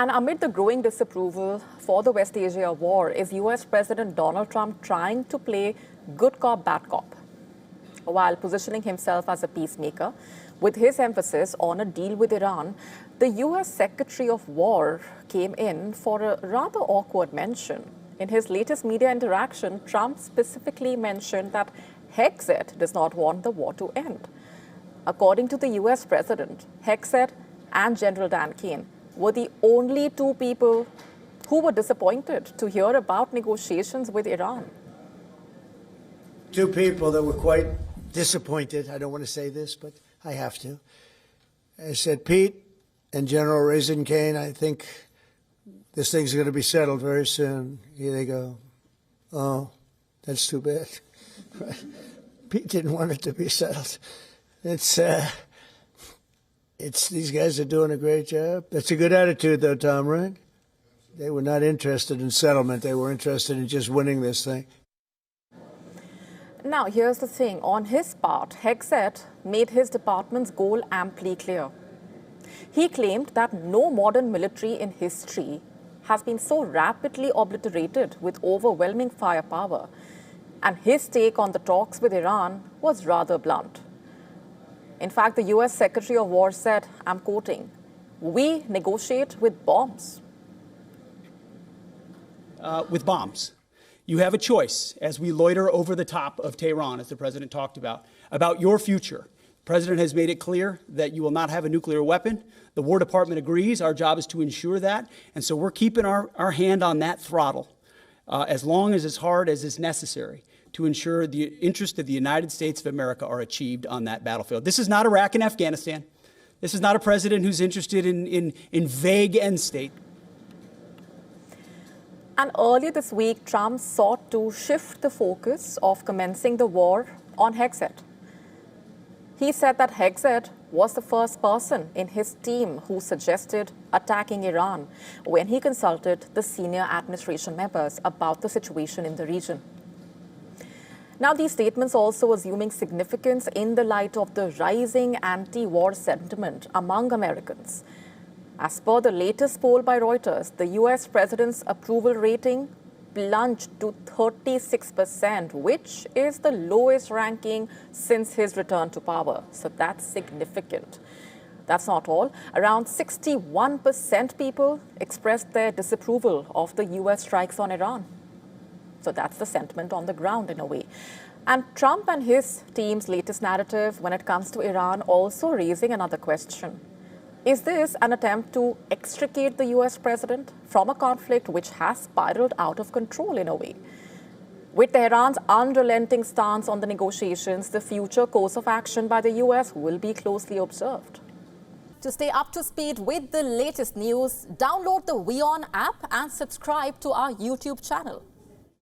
And amid the growing disapproval for the West Asia war, is US President Donald Trump trying to play good cop, bad cop, while positioning himself as a peacemaker, with his emphasis on a deal with Iran? The US Secretary of War came in for a rather awkward mention. In his latest media interaction, Trump specifically mentioned that Hegseth does not want the war to end. According to the US President, Hegseth and General Dan Kane were the only two people who were disappointed to hear about negotiations with Iran. Two people that were quite disappointed. I don't want to say this, but I have to. I said, Pete and General Raisin Kane, I think this thing's going to be settled very soon. Here they go. Oh, that's too bad. Pete didn't want it to be settled. These guys are doing a great job. That's a good attitude, though, Tom, right? They were not interested in settlement. They were interested in just winning this thing. Now, here's the thing. On his part, Hegseth made his department's goal amply clear. He claimed that no modern military in history has been so rapidly obliterated with overwhelming firepower. And his take on the talks with Iran was rather blunt. In fact, the US Secretary of War said, I'm quoting, "We negotiate with bombs." With bombs. You have a choice as we loiter over the top of Tehran, as the president talked about your future. The president has made it clear that you will not have a nuclear weapon. The War Department agrees. Our job is to ensure that. And so we're keeping our hand on that throttle as long as hard as is necessary to ensure the interests of the United States of America are achieved on that battlefield. This is not Iraq and Afghanistan. This is not a president who's interested in vague end state. And earlier this week, Trump sought to shift the focus of commencing the war on Hegseth. He said that Hegseth was the first person in his team who suggested attacking Iran when he consulted the senior administration members about the situation in the region. Now, these statements also assuming significance in the light of the rising anti-war sentiment among Americans. As per the latest poll by Reuters, the US president's approval rating plunged to 36%, which is the lowest ranking since his return to power. So that's significant. That's not all. Around 61% people expressed their disapproval of the US strikes on Iran. So that's the sentiment on the ground in a way. And Trump and his team's latest narrative when it comes to Iran also raising another question. Is this an attempt to extricate the US president from a conflict which has spiraled out of control in a way? With Tehran's unrelenting stance on the negotiations, the future course of action by the US will be closely observed. To stay up to speed with the latest news, download the WION app and subscribe to our YouTube channel.